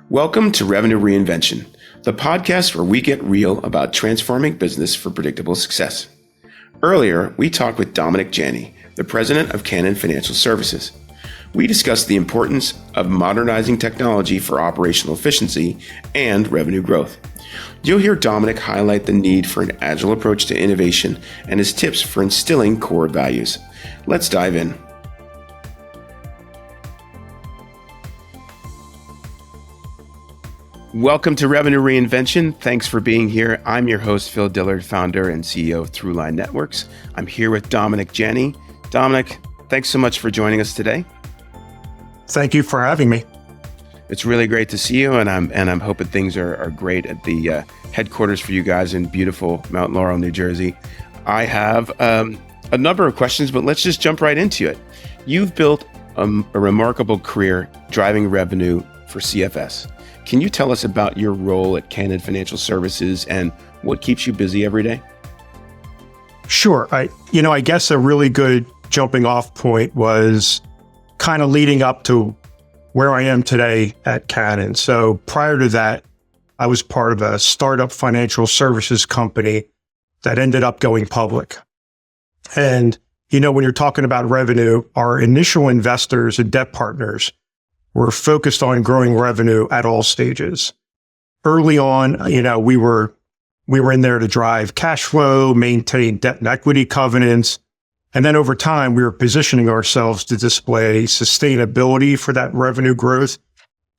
Welcome to Revenue Reinvention, the podcast where we get real about transforming business for predictable success. Earlier, we talked with Dominic Janney, the president of Canon Financial Services. We discussed the importance of modernizing technology for operational efficiency and revenue growth. You'll hear Dominic highlight the need for an agile approach to innovation and his tips for instilling core values. Let's dive in. Welcome to Revenue Reinvention. Thanks for being here. I'm your host, Phil Dillard, founder and CEO of Throughline Networks. I'm here with Dominic Janney. Dominic, thanks so much for joining us today. Thank you for having me. It's really great to see you, and I'm hoping things are great at the headquarters for you guys in beautiful Mount Laurel, New Jersey. I have a number of questions, but let's just jump right into it. You've built a remarkable career driving revenue for CFS. Can you tell us about your role at Canon Financial Services and what keeps you busy every day? Sure. I guess a really good jumping off point was kind of leading up to where I am today at Canon. So prior to that, I was part of a startup financial services company that ended up going public. And, when you're talking about revenue, our initial investors and debt partners were focused on growing revenue at all stages. Early on, we were in there to drive cash flow, maintain debt and equity covenants. And then over time, we were positioning ourselves to display sustainability for that revenue growth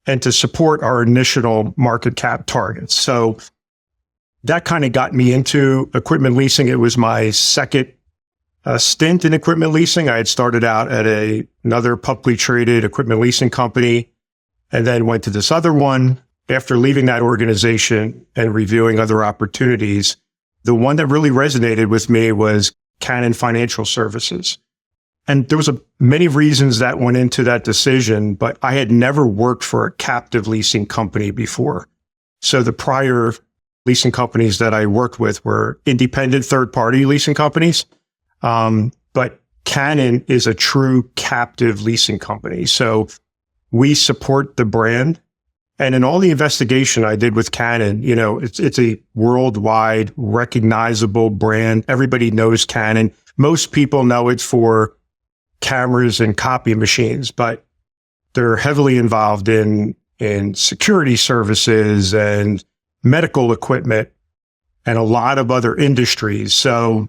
and to support our initial market cap targets. So that kind of got me into equipment leasing. It was my second stint in equipment leasing. I had started out at another publicly traded equipment leasing company and then went to this other one. After leaving that organization and reviewing other opportunities, the one that really resonated with me was Canon Financial Services. And there was many reasons that went into that decision, but I had never worked for a captive leasing company before. So the prior leasing companies that I worked with were independent third-party leasing companies. But Canon is a true captive leasing company. So we support the brand. And in all the investigation I did with Canon, it's a worldwide recognizable brand. Everybody knows Canon. Most people know it for cameras and copy machines, but they're heavily involved in security services and medical equipment and a lot of other industries. So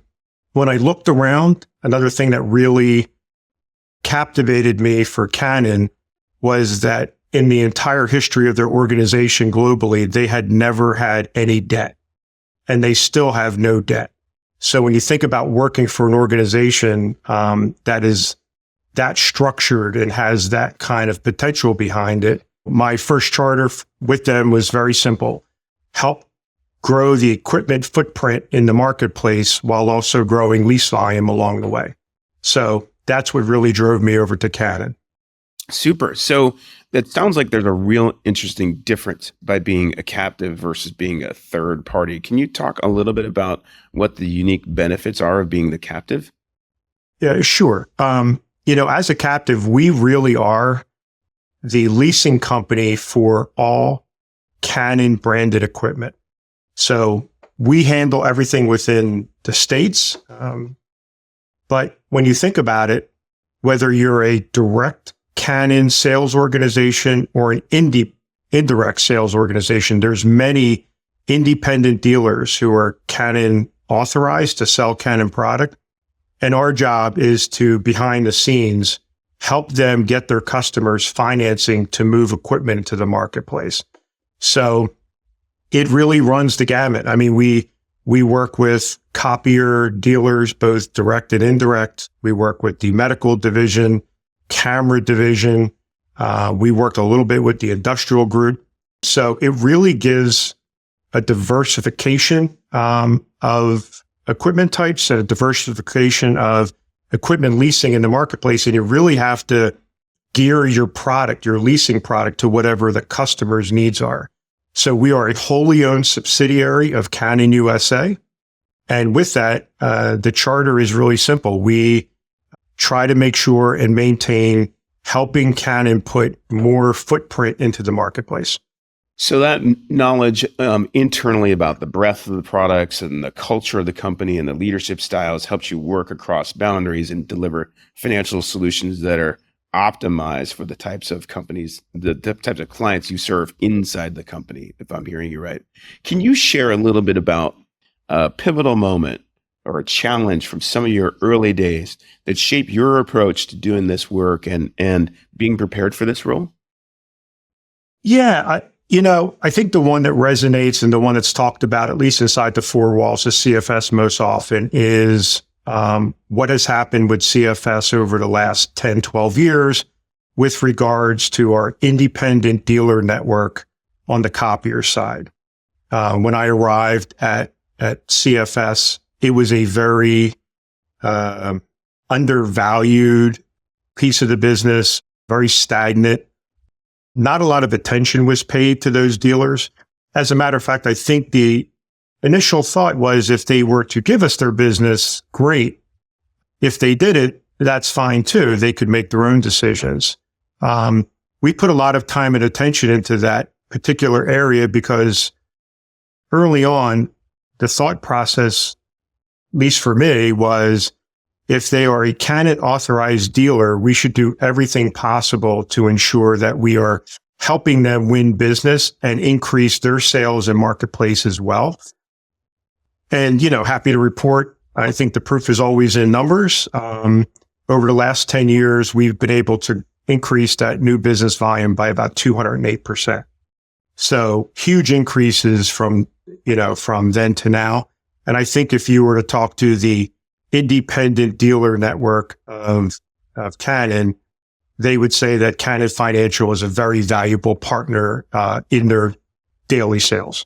when I looked around, another thing that really captivated me for Canon was that in the entire history of their organization globally, they had never had any debt, and they still have no debt. So when you think about working for an organization that is that structured and has that kind of potential behind it, my first charter with them was very simple: help grow the equipment footprint in the marketplace while also growing lease volume along the way. So that's what really drove me over to Canon. Super. So that sounds like there's a real interesting difference by being a captive versus being a third party. Can you talk a little bit about what the unique benefits are of being the captive? Yeah, sure. As a captive, we really are the leasing company for all Canon branded equipment. So we handle everything within the States. But when you think about it, whether you're a direct Canon sales organization or an indirect sales organization, there's many independent dealers who are Canon authorized to sell Canon product. And our job is to, behind the scenes, help them get their customers financing to move equipment into the marketplace. So it really runs the gamut. I mean, we work with copier dealers, both direct and indirect. We work with the medical division, camera division. We worked a little bit with the industrial group. So it really gives a diversification of equipment types and a diversification of equipment leasing in the marketplace. And you really have to gear your product, your leasing product, to whatever the customer's needs are. So we are a wholly owned subsidiary of Canon USA. And with that, the charter is really simple. We try to make sure and maintain helping Canon put more footprint into the marketplace. So that knowledge internally about the breadth of the products and the culture of the company and the leadership styles helps you work across boundaries and deliver financial solutions that are optimized for the types of companies, the types of clients you serve inside the company, if I'm hearing you right. Can you share a little bit about a pivotal moment or a challenge from some of your early days that shaped your approach to doing this work and being prepared for this role? Yeah, I think the one that resonates and the one that's talked about, at least inside the four walls of CFS most often, is what has happened with CFS over the last 10, 12 years with regards to our independent dealer network on the copier side. When I arrived at CFS, it was a very undervalued piece of the business, very stagnant. Not a lot of attention was paid to those dealers. As a matter of fact, I think the initial thought was if they were to give us their business, great. If they did it, that's fine too. They could make their own decisions. We put a lot of time and attention into that particular area because early on, the thought process, at least for me, was if they are a Canon authorized dealer, we should do everything possible to ensure that we are helping them win business and increase their sales and marketplace as well. And, happy to report, I think the proof is always in numbers. Over the last 10 years, we've been able to increase that new business volume by about 208%. So huge increases from then to now. And I think if you were to talk to the independent dealer network of Canon, they would say that Canon Financial is a very valuable partner in their daily sales.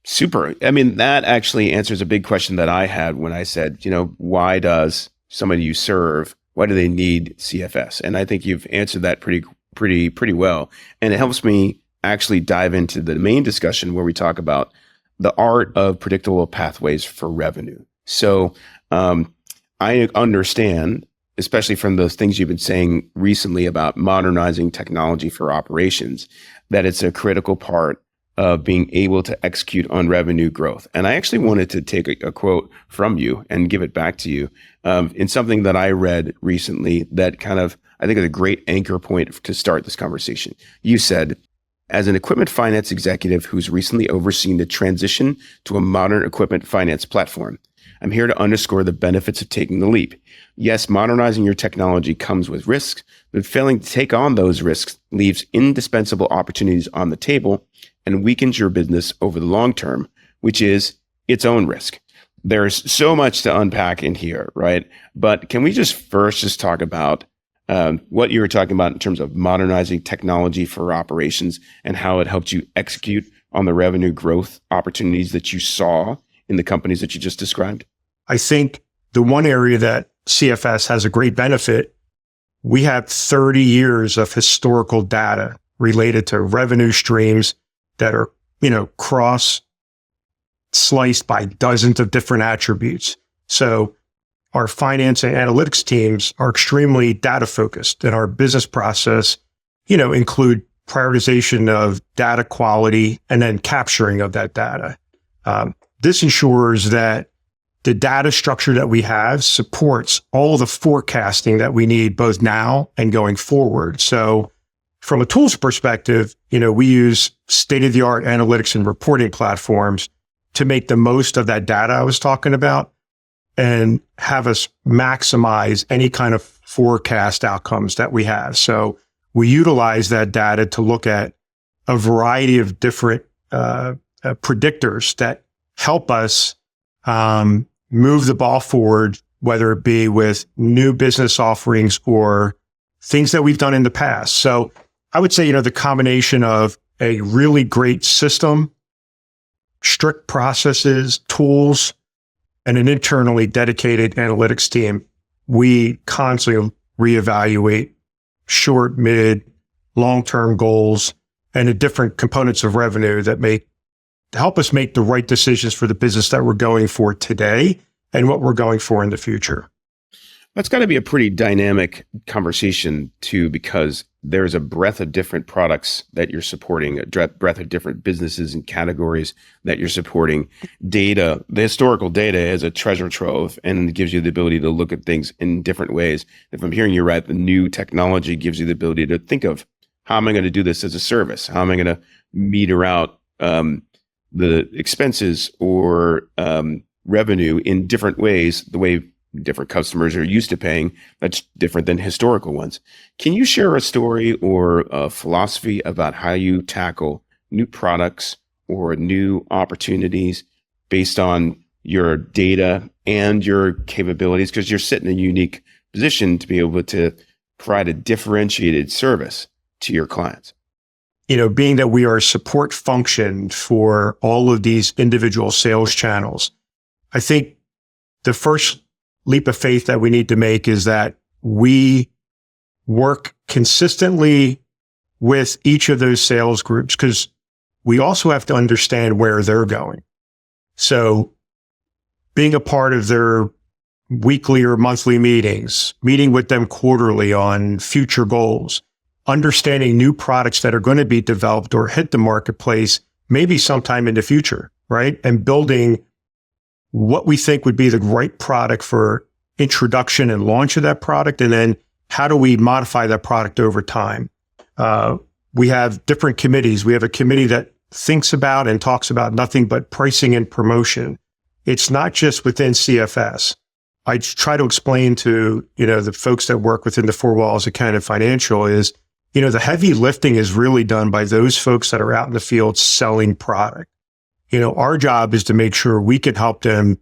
Super. I mean, that actually answers a big question that I had when I said, why does somebody you serve, why do they need CFS? And I think you've answered that pretty well. And it helps me actually dive into the main discussion where we talk about the art of predictable pathways for revenue. So I understand, especially from those things you've been saying recently about modernizing technology for operations, that it's a critical part of being able to execute on revenue growth. And I actually wanted to take a quote from you and give it back to you in something that I read recently that I think is a great anchor point to start this conversation. You said, as an equipment finance executive who's recently overseen the transition to a modern equipment finance platform, I'm here to underscore the benefits of taking the leap. Yes, modernizing your technology comes with risks, but failing to take on those risks leaves indispensable opportunities on the table and weakens your business over the long term, which is its own risk. There's so much to unpack in here, right? But can we just talk about what you were talking about in terms of modernizing technology for operations and how it helped you execute on the revenue growth opportunities that you saw in the companies that you just described? I think the one area that CFS has a great benefit, we have 30 years of historical data related to revenue streams that are, cross-sliced by dozens of different attributes. So our finance and analytics teams are extremely data focused, and our business process, include prioritization of data quality and then capturing of that data. This ensures that the data structure that we have supports all the forecasting that we need both now and going forward. So from a tools perspective, we use state-of-the-art analytics and reporting platforms to make the most of that data I was talking about and have us maximize any kind of forecast outcomes that we have. So we utilize that data to look at a variety of different predictors that help us move the ball forward, whether it be with new business offerings or things that we've done in the past. So I would say, the combination of a really great system, strict processes, tools, and an internally dedicated analytics team, we constantly reevaluate short, mid, long-term goals and the different components of revenue that help us make the right decisions for the business that we're going for today and what we're going for in the future. That's got to be a pretty dynamic conversation too, because there's a breadth of different products that you're supporting, a breadth of different businesses and categories that you're supporting. Data, the historical data is a treasure trove and gives you the ability to look at things in different ways. If I'm hearing you right, the new technology gives you the ability to think of, how am I going to do this as a service? How am I going to meter out the expenses or revenue in different ways, the way different customers are used to paying, that's different than historical ones. Can you share a story or a philosophy about how you tackle new products or new opportunities based on your data and your capabilities? Because you're sitting in a unique position to be able to provide a differentiated service to your clients. Being that we are a support function for all of these individual sales channels, I think the first leap of faith that we need to make is that we work consistently with each of those sales groups, because we also have to understand where they're going. So being a part of their weekly or monthly meetings, meeting with them quarterly on future goals, understanding new products that are going to be developed or hit the marketplace maybe sometime in the future, right? And building what we think would be the right product for introduction and launch of that product. And then how do we modify that product over time? We have different committees. We have a committee that thinks about and talks about nothing but pricing and promotion. It's not just within CFS. I try to explain to, the folks that work within the four walls of Cannon Financial is, the heavy lifting is really done by those folks that are out in the field selling product. Our job is to make sure we can help them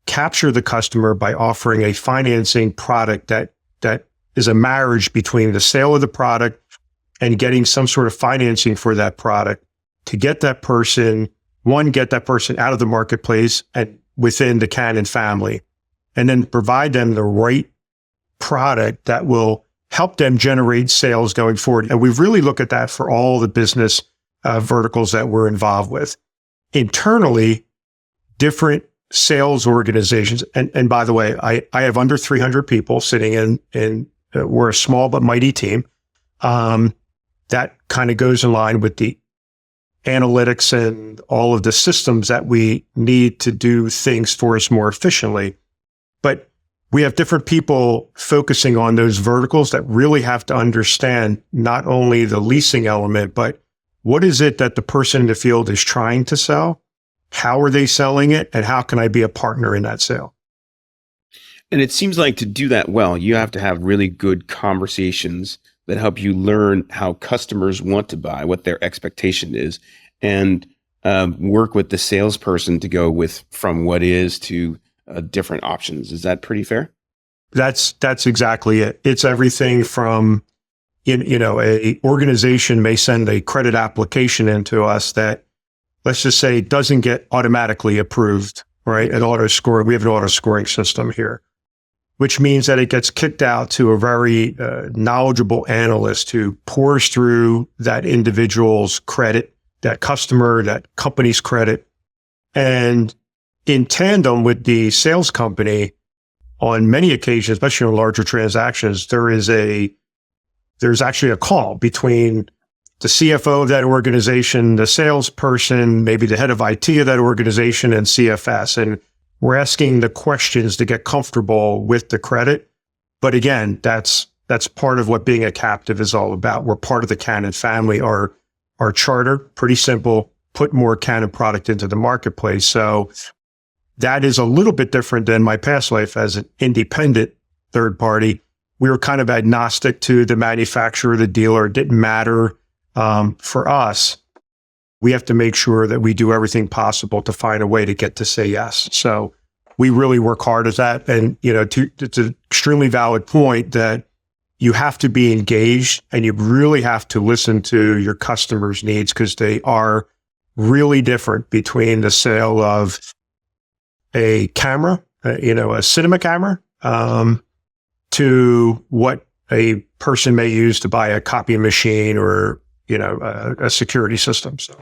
capture the customer by offering a financing product that is a marriage between the sale of the product and getting some sort of financing for that product to get that person out of the marketplace and within the Cannon family, and then provide them the right product that will help them generate sales going forward. And we really look at that for all the business verticals that we're involved with. Internally, different sales organizations, and by the way, I have under 300 people sitting in we're a small but mighty team. That kind of goes in line with the analytics and all of the systems that we need to do things for us more efficiently. But we have different people focusing on those verticals that really have to understand not only the leasing element, but what is it that the person in the field is trying to sell? How are they selling it? And how can I be a partner in that sale? And it seems like to do that well, you have to have really good conversations that help you learn how customers want to buy, what their expectation is, and work with the salesperson to go from what is to different options. Is that pretty fair? That's exactly it. It's everything from, a organization may send a credit application into us that, let's just say, doesn't get automatically approved, right? We have an auto scoring system here, which means that it gets kicked out to a very knowledgeable analyst who pours through that individual's credit, that customer, that company's credit. And in tandem with the sales company, on many occasions, especially on larger transactions, there's actually a call between the CFO of that organization, the salesperson, maybe the head of IT of that organization, and CFS. And we're asking the questions to get comfortable with the credit. But again, that's part of what being a captive is all about. We're part of the Cannon family. Our charter, pretty simple, put more Cannon product into the marketplace. So that is a little bit different than my past life as an independent third party. We were kind of agnostic to the manufacturer, the dealer. It didn't matter. For us, we have to make sure that we do everything possible to find a way to get to say yes. So we really work hard at that. And, it's an extremely valid point that you have to be engaged and you really have to listen to your customers' needs, because they are really different between the sale of a camera, a cinema camera, to what a person may use to buy a copy machine or, a security system. So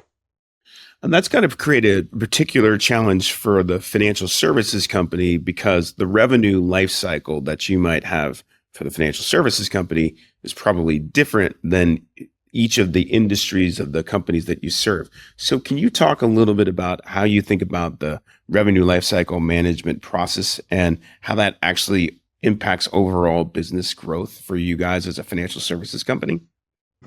And that's got to create a particular challenge for the financial services company because the revenue life cycle that you might have for the financial services company is probably different than each of the industries of the companies that you serve. So can you talk a little bit about how you think about the revenue lifecycle management process and how that actually impacts overall business growth for you guys as a financial services company?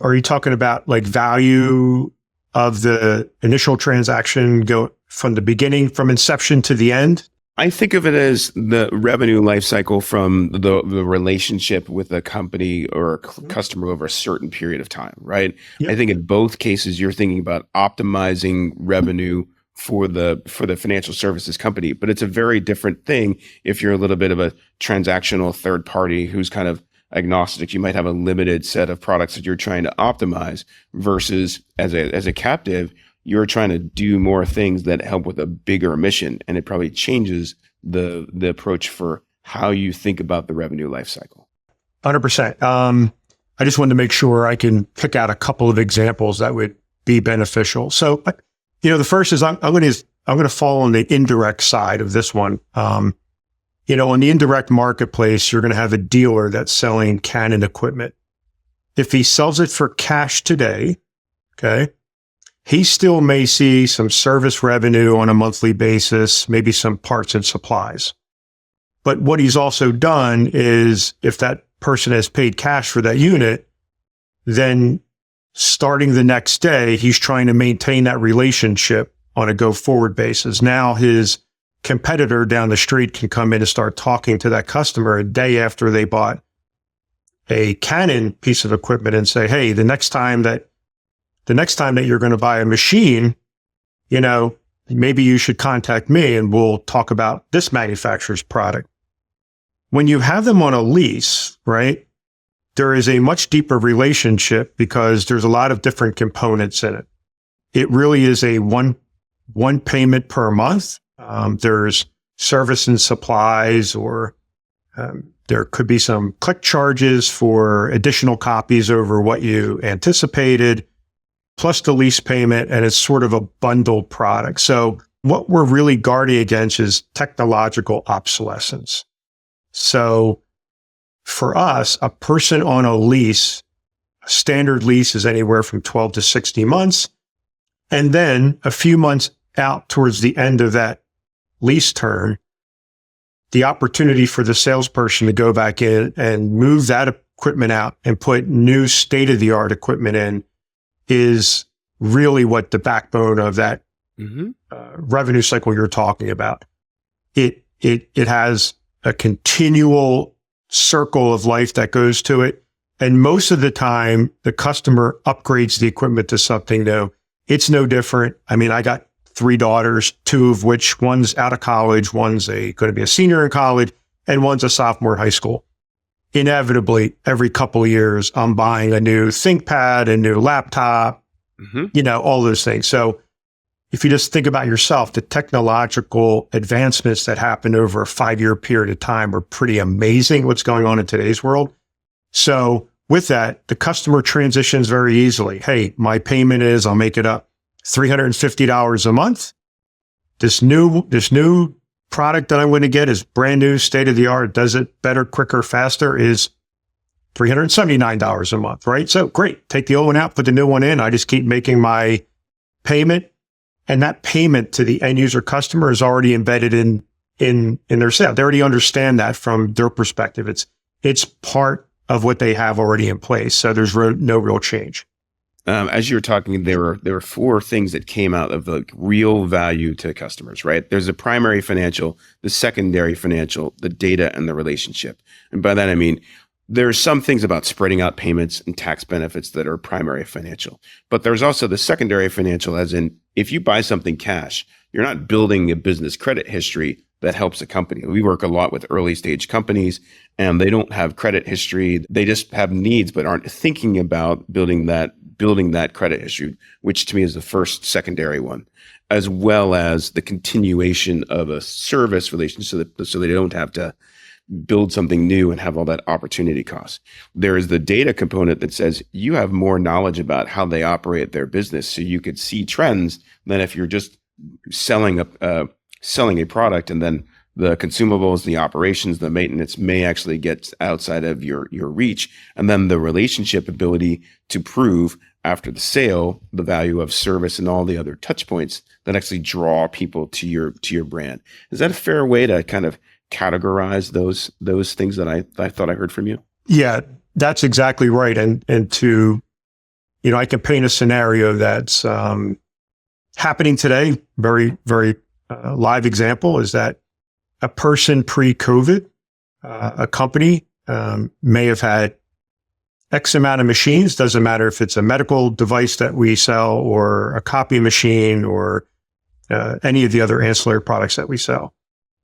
Are you talking about like value of the initial transaction go from the beginning, from inception to the end? I think of it as the revenue life cycle from the relationship with a company or a customer over a certain period of time, right? Yep. I think in both cases, you're thinking about optimizing revenue for the financial services company, but it's a very different thing if you're a little bit of a transactional third party who's kind of agnostic. You might have a limited set of products that you're trying to optimize versus as a captive, you're trying to do more things that help with a bigger mission. And it probably changes the approach for how you think about the revenue life cycle. 100%. I just wanted to make sure I can pick out a couple of examples that would be beneficial. So, the first is I'm going to fall on the indirect side of this one. On the indirect marketplace, you're going to have a dealer that's selling Canon equipment. If he sells it for cash today, okay, he still may see some service revenue on a monthly basis, maybe some parts and supplies. But what he's also done is if that person has paid cash for that unit, then starting the next day, he's trying to maintain that relationship on a go-forward basis. Now his competitor down the street can come in and start talking to that customer a day after they bought a Canon piece of equipment and say, hey, the next time that you're going to buy a machine, maybe you should contact me and we'll talk about this manufacturer's product. When you have them on a lease, right, there is a much deeper relationship because there's a lot of different components in it. It really is a one payment per month. There's service and supplies, or there could be some click charges for additional copies over what you anticipated, plus the lease payment, and it's sort of a bundled product. So what we're really guarding against is technological obsolescence. So for us, a person on a lease, a standard lease is anywhere from 12 to 60 months. And then a few months out towards the end of that lease term, the opportunity for the salesperson to go back in and move that equipment out and put new state-of-the-art equipment in is really what the backbone of that revenue cycle you're talking about. It has a continual circle of life that goes to it. And most of the time, the customer upgrades the equipment to something new. It's no different. I mean, I got 3 daughters, 2 of which one's out of college, one's going to be a senior in college, and one's a sophomore in high school. Inevitably, every couple of years, I'm buying a new ThinkPad, a new laptop, all those things. So if you just think about yourself, the technological advancements that happen over a 5-year period of time are pretty amazing what's going on in today's world. So with that, the customer transitions very easily. Hey, my payment is, I'll make it up, $350 a month. This new product that I'm going to get is brand new, state of the art, does it better, quicker, faster, is $379 a month, right? So great. Take the old one out, put the new one in. I just keep making my payment. And that payment to the end user customer is already embedded in their sale. They already understand that from their perspective. It's part of what they have already in place. So there's no real change. As you were talking, there were 4 things that came out of the real value to customers, right? There's a primary financial, the secondary financial, the data, and the relationship. And by that, I mean, there are some things about spreading out payments and tax benefits that are primary financial, but there's also the secondary financial, as in if you buy something cash, you're not building a business credit history that helps a company. We work a lot with early stage companies and they don't have credit history. They just have needs, but aren't thinking about building that credit history, which to me is the first secondary one, as well as the continuation of a service relationship so they don't have to build something new and have all that opportunity cost. There is the data component that says you have more knowledge about how they operate their business, so you could see trends than if you're just selling a product, and then the consumables, the operations, the maintenance may actually get outside of your reach, and then the relationship ability to prove after the sale the value of service and all the other touch points that actually draw people to your brand. Is that a fair way to kind of categorize those things that I thought I heard from you? Yeah, that's exactly right. And to, I can paint a scenario that's happening today. Very, very live example is that a person pre-COVID, a company may have had X amount of machines. Doesn't matter if it's a medical device that we sell or a copy machine or any of the other ancillary products that we sell.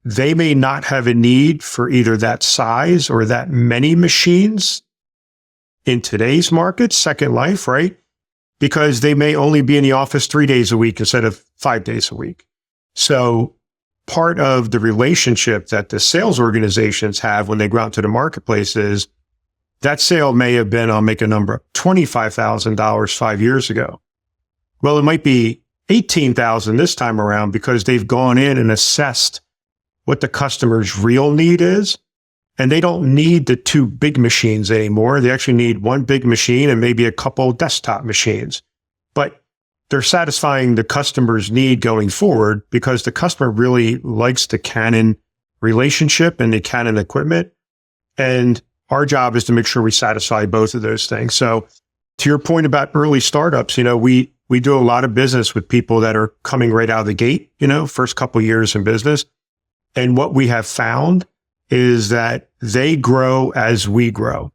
They may not have a need for either that size or that many machines in today's market, Second Life, right? Because they may only be in the office 3 days a week instead of 5 days a week. So part of the relationship that the sales organizations have when they go out to the marketplace is that sale may have been, I'll make a number, $25,000 5 years ago. Well, it might be $18,000 this time around because they've gone in and assessed what the customer's real need is. And they don't need the 2 big machines anymore. They actually need 1 big machine and maybe a couple desktop machines. But they're satisfying the customer's need going forward because the customer really likes the Canon relationship and the Canon equipment. And our job is to make sure we satisfy both of those things. So to your point about early startups, we do a lot of business with people that are coming right out of the gate, first couple of years in business. And what we have found is that they grow as we grow,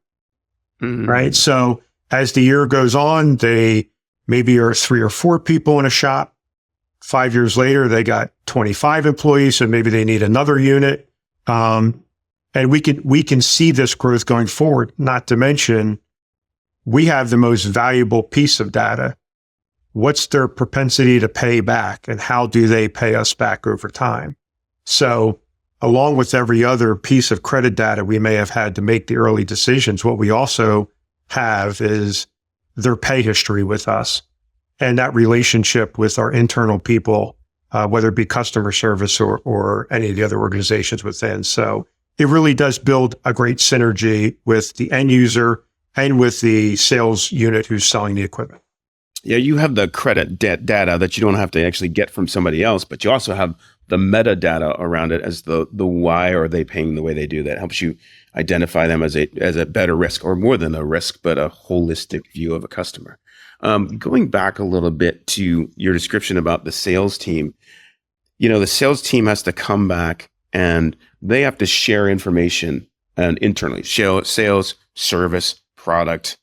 right? So as the year goes on, they maybe are 3 or 4 people in a shop. 5 years later, they got 25 employees, so maybe they need another unit. And we can see this growth going forward, not to mention we have the most valuable piece of data. What's their propensity to pay back and how do they pay us back over time? So along with every other piece of credit data we may have had to make the early decisions, what we also have is their pay history with us and that relationship with our internal people, whether it be customer service or any of the other organizations within. So it really does build a great synergy with the end user and with the sales unit who's selling the equipment. Yeah, you have the credit data that you don't have to actually get from somebody else, but you also have the metadata around it as the why are they paying the way they do. That helps you identify them as a better risk, or more than a risk, but a holistic view of a customer. Going back a little bit to your description about the sales team, the sales team has to come back and they have to share information and internally, sales, service, product,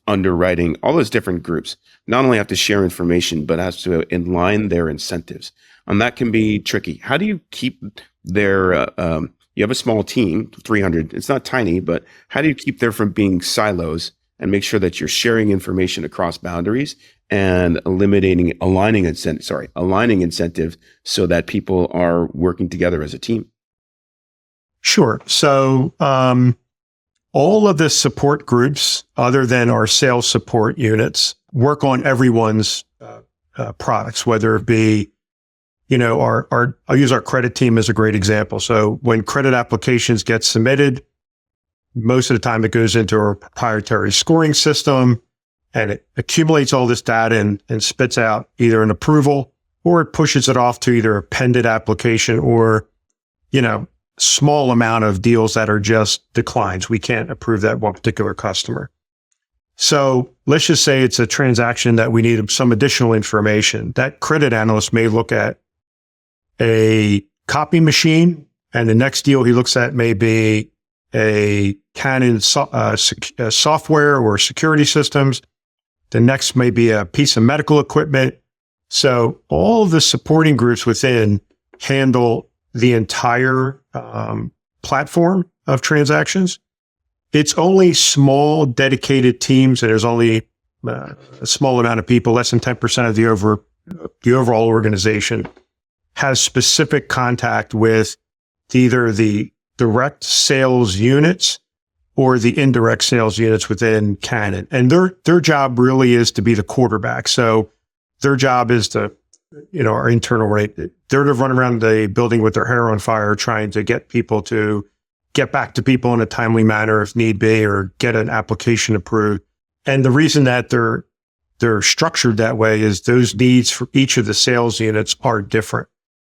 underwriting, all those different groups not only have to share information, but has to align their incentives. And that can be tricky. How do you keep their, you have a small team, 300, it's not tiny, but how do you keep there from being silos and make sure that you're sharing information across boundaries and aligning incentive so that people are working together as a team? Sure. So, all of the support groups, other than our sales support units, work on everyone's products, whether it be, I'll use our credit team as a great example. So when credit applications get submitted, most of the time it goes into our proprietary scoring system and it accumulates all this data and spits out either an approval or it pushes it off to either a pended application or, small amount of deals that are just declines. We can't approve that one particular customer. So let's just say it's a transaction that we need some additional information. That credit analyst may look at a copy machine, and the next deal he looks at may be a Canon software or security systems. The next may be a piece of medical equipment. So all of the supporting groups within handle the entire platform of transactions. It's only small dedicated teams, and there's only a small amount of people, less than 10% of the overall organization has specific contact with either the direct sales units or the indirect sales units within Canon. And their job really is to be the quarterback. So their job is to, our internal rate, they're to run around the building with their hair on fire, trying to get people to get back to people in a timely manner if need be, or get an application approved. And the reason that they're structured that way is those needs for each of the sales units are different.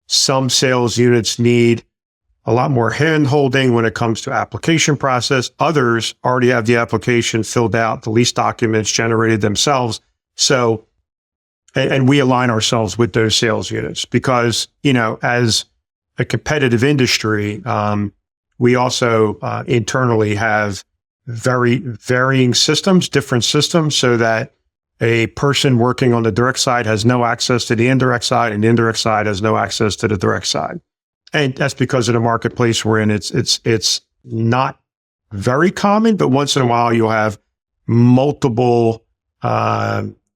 Some sales units need a lot more hand holding when it comes to application process. Others already have the application filled out, the lease documents generated themselves. So, and we align ourselves with those sales units because, as a competitive industry, we also internally have very varying systems, different systems, so that a person working on the direct side has no access to the indirect side, and the indirect side has no access to the direct side. And that's because of the marketplace we're in. It's not very common, but once in a while you'll have multiple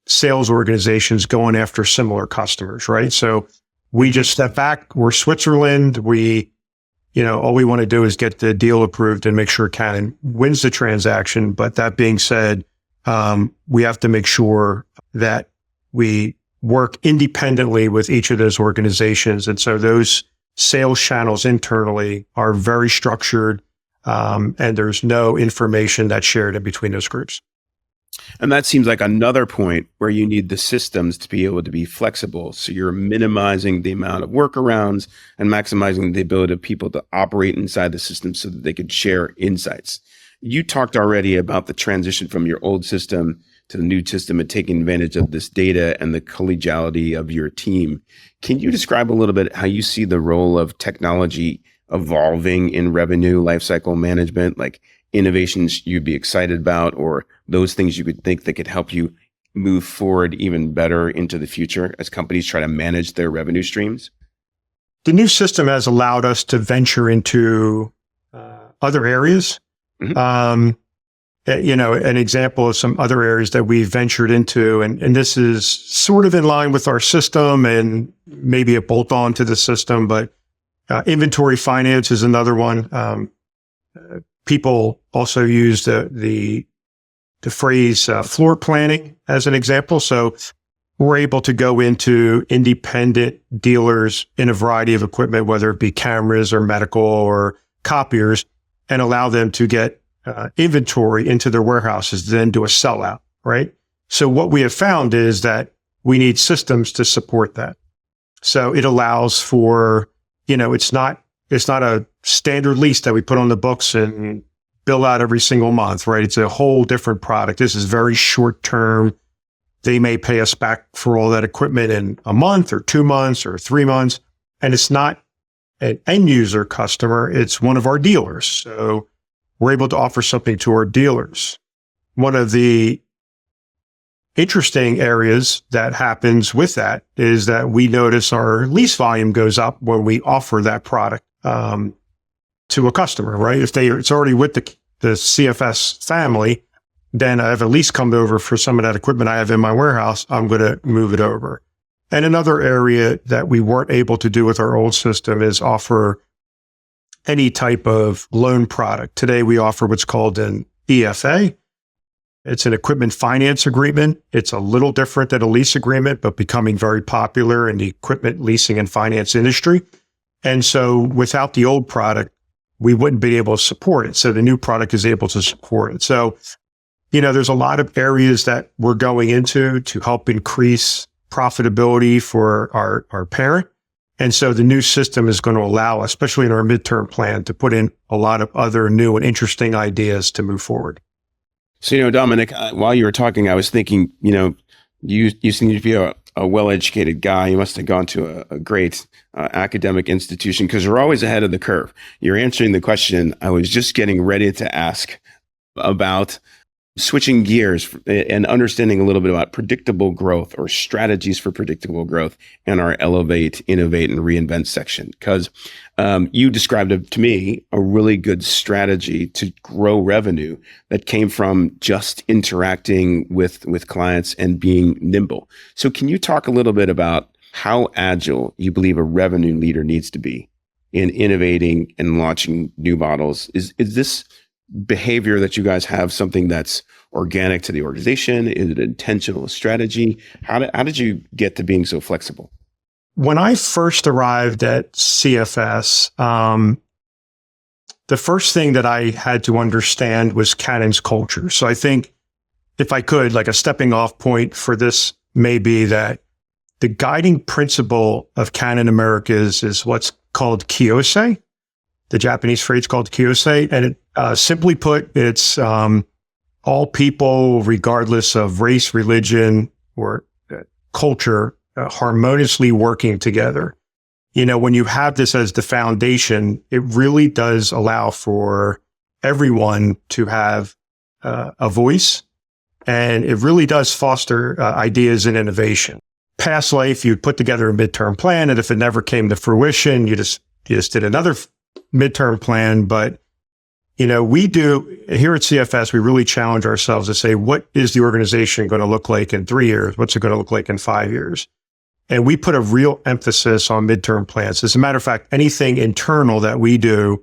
sales organizations going after similar customers, right? So we just step back. We're Switzerland. All we want to do is get the deal approved and make sure Canon wins the transaction. But that being said, we have to make sure that we work independently with each of those organizations. And so those sales channels internally are very structured, and there's no information that's shared in between those groups. And that seems like another point where you need the systems to be able to be flexible. So you're minimizing the amount of workarounds and maximizing the ability of people to operate inside the system so that they could share insights. You talked already about the transition from your old system to the new system and taking advantage of this data and the collegiality of your team. Can you describe a little bit how you see the role of technology evolving in revenue lifecycle management, like innovations you'd be excited about, or those things you could think that could help you move forward even better into the future as companies try to manage their revenue streams? The new system has allowed us to venture into other areas. Mm-hmm. An example of some other areas that we've ventured into, and this is sort of in line with our system and maybe a bolt on to the system, but inventory finance is another one. People also use the phrase floor planning as an example. So we're able to go into independent dealers in a variety of equipment, whether it be cameras or medical or copiers, and allow them to get inventory into their warehouses, then do a sellout, right? So what we have found is that we need systems to support that. So it allows for, it's not a standard lease that we put on the books and bill out every single month, right? It's a whole different product. This is very short term. They may pay us back for all that equipment in a month or 2 months or 3 months. And it's not an end user customer. It's one of our dealers. So we're able to offer something to our dealers. One of the interesting areas that happens with that is that we notice our lease volume goes up when we offer that product to a customer, right? If it's already with the CFS family, then I have a lease come over for some of that equipment I have in my warehouse, I'm going to move it over. And another area that we weren't able to do with our old system is offer any type of loan product. Today, we offer what's called an EFA. It's an equipment finance agreement. It's a little different than a lease agreement, but becoming very popular in the equipment leasing and finance industry. And so without the old product, we wouldn't be able to support it. So the new product is able to support it. So, there's a lot of areas that we're going into to help increase profitability for our parent. And so the new system is going to allow us, especially in our midterm plan, to put in a lot of other new and interesting ideas to move forward. So, Dominic, while you were talking, I was thinking, you seem to be a well-educated guy. You must have gone to a great academic institution because you're always ahead of the curve. You're answering the question I was just getting ready to ask about switching gears and understanding a little bit about predictable growth or strategies for predictable growth in our Elevate, Innovate, and Reinvent section. Because you described it to me a really good strategy to grow revenue that came from just interacting with clients and being nimble. So can you talk a little bit about how agile you believe a revenue leader needs to be? in innovating and launching new models. Is this behavior that you guys have something that's organic to the organization? Is it intentional strategy? How did you get to being so flexible? When I first arrived at CFS, the first thing that I had to understand was Canon's culture. So I think if I could, like a stepping off point for this may be that the guiding principle of Canon Americas is what's called Kiyosei. The Japanese phrase called Kiyosei. And simply put, it's all people, regardless of race, religion, or culture, harmoniously working together. You know, when you have this as the foundation, it really does allow for everyone to have a voice, and it really does foster ideas and innovation. Past life, you'd put together a midterm plan, and if it never came to fruition, you just did another midterm plan. But, you know, we do here at CFS, we really challenge ourselves to say, what is the organization going to look like in 3 years? What's it going to look like in 5 years? And we put a real emphasis on midterm plans. As a matter of fact, anything internal that we do,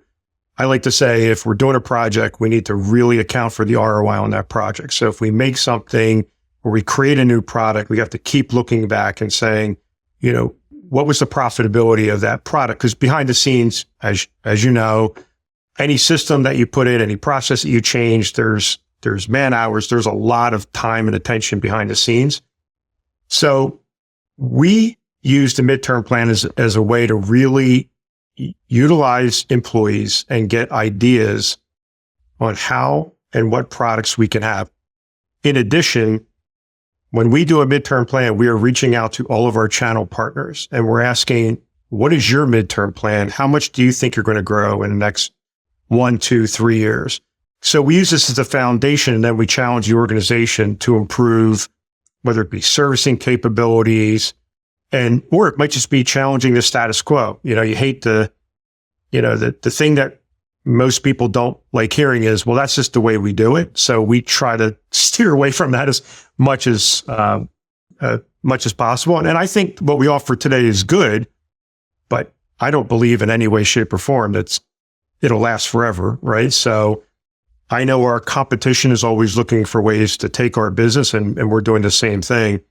I like to say, if we're doing a project, we need to really account for the ROI on that project. So if we make something or we create a new product, we have to keep looking back and saying, you know, what was the profitability of that product? Because behind the scenes, as you know, any system that you put in, any process that you change, there's man hours, there's a lot of time and attention behind the scenes. So we use the midterm plan as a way to really utilize employees and get ideas on how and what products we can have. In addition, when we do a midterm plan, we are reaching out to all of our channel partners and we're asking, what is your midterm plan? How much do you think you're going to grow in the next 1, 2, 3 years? So we use this as a foundation, and then we challenge the organization to improve, whether it be servicing capabilities, or it might just be challenging the status quo. You know, you hate the thing that most people don't like hearing is, well, that's just the way we do it. So we try to steer away from that as much as possible. And I think what we offer today is good, but I don't believe in any way, shape, or form it'll last forever, right? So I know our competition is always looking for ways to take our business, and we're doing the same thing.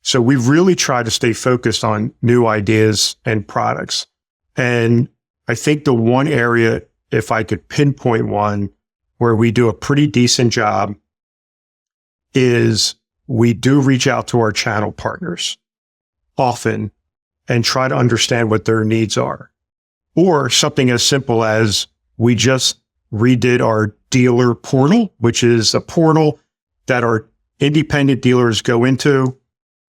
So we really try to stay focused on new ideas and products. And I think the one area, if I could pinpoint one, where we do a pretty decent job is we do reach out to our channel partners often and try to understand what their needs are. Or something as simple as we just redid our dealer portal, which is a portal that our independent dealers go into.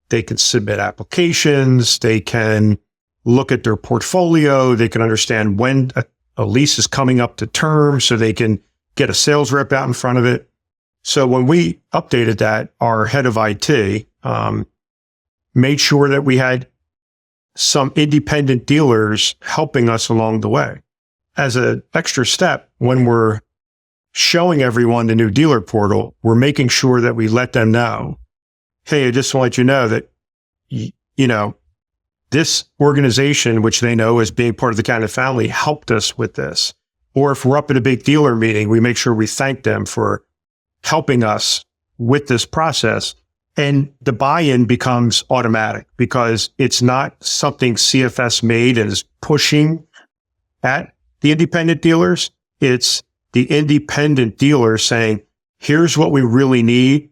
They can submit applications. They can look at their portfolio. They can understand when a lease is coming up to term so they can get a sales rep out in front of it. So when we updated that, our head of IT made sure that we had some independent dealers helping us along the way. As an extra step, when we're showing everyone the new dealer portal, we're making sure that we let them know, hey, I just want to let you know that, you know, this organization, which they know as being part of the Canon family, helped us with this. Or if we're up at a big dealer meeting, we make sure we thank them for helping us with this process. And the buy-in becomes automatic because it's not something CFS made and is pushing at the independent dealers. It's the independent dealers saying, here's what we really need.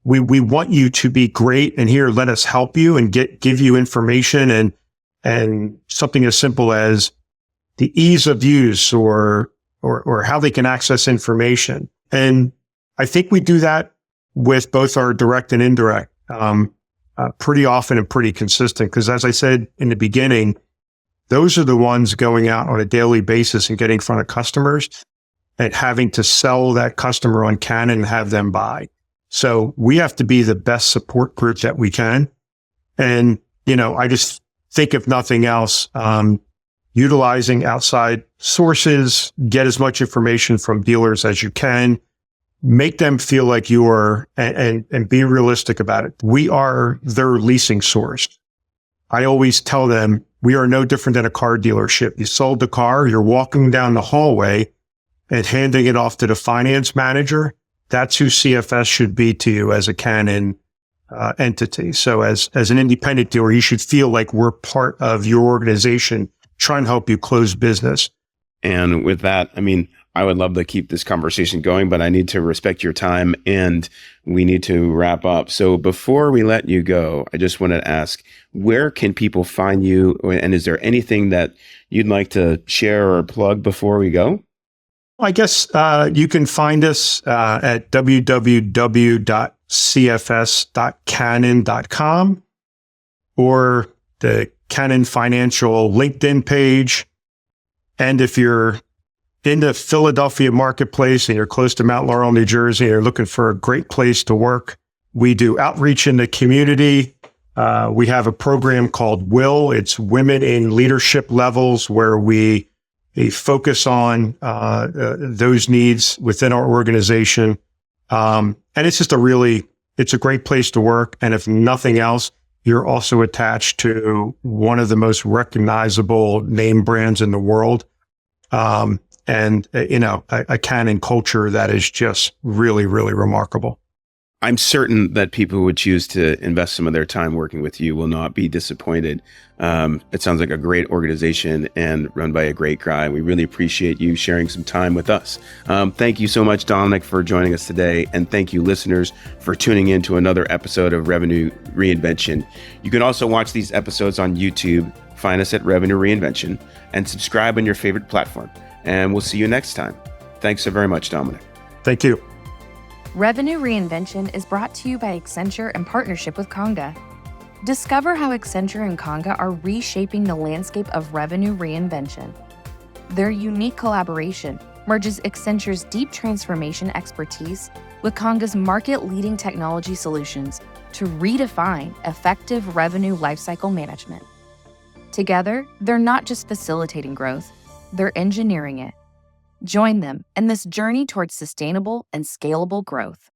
We want you to be great, and here, let us help you and give you information and something as simple as the ease of use or how they can access information. And I think we do that with both our direct and indirect pretty often and pretty consistent. Because as I said in the beginning, those are the ones going out on a daily basis and getting in front of customers and having to sell that customer on Canon and have them buy. So we have to be the best support group that we can. And, you know, I just think if nothing else, utilizing outside sources, get as much information from dealers as you can, make them feel like you are, and be realistic about it. We are their leasing source. I always tell them, we are no different than a car dealership. You sold the car, you're walking down the hallway and handing it off to the finance manager. That's who CFS should be to you as a Canon entity. So as an independent dealer, you should feel like we're part of your organization, trying to help you close business. And with that, I mean, I would love to keep this conversation going, but I need to respect your time and we need to wrap up. So before we let you go, I just want to ask, where can people find you? And is there anything that you'd like to share or plug before we go? I guess you can find us at www.cfs.canon.com or the Canon Financial LinkedIn page. And if you're in the Philadelphia marketplace and you're close to Mount Laurel, New Jersey, and you're looking for a great place to work, we do outreach in the community. We have a program called WIL. It's Women in Leadership Levels, where we focus on those needs within our organization. And it's just it's a great place to work. And if nothing else, you're also attached to one of the most recognizable name brands in the world. And a Canon culture that is just really, really remarkable. I'm certain that people who would choose to invest some of their time working with you will not be disappointed. It sounds like a great organization and run by a great guy. We really appreciate you sharing some time with us. Thank you so much, Dominic, for joining us today. And thank you, listeners, for tuning in to another episode of Revenue Reinvention. You can also watch these episodes on YouTube. Find us at Revenue Reinvention and subscribe on your favorite platform. And we'll see you next time. Thanks so very much, Dominic. Thank you. Revenue Reinvention is brought to you by Accenture in partnership with Conga. Discover how Accenture and Conga are reshaping the landscape of revenue reinvention. Their unique collaboration merges Accenture's deep transformation expertise with Conga's market-leading technology solutions to redefine effective revenue lifecycle management. Together, they're not just facilitating growth, they're engineering it. Join them in this journey towards sustainable and scalable growth.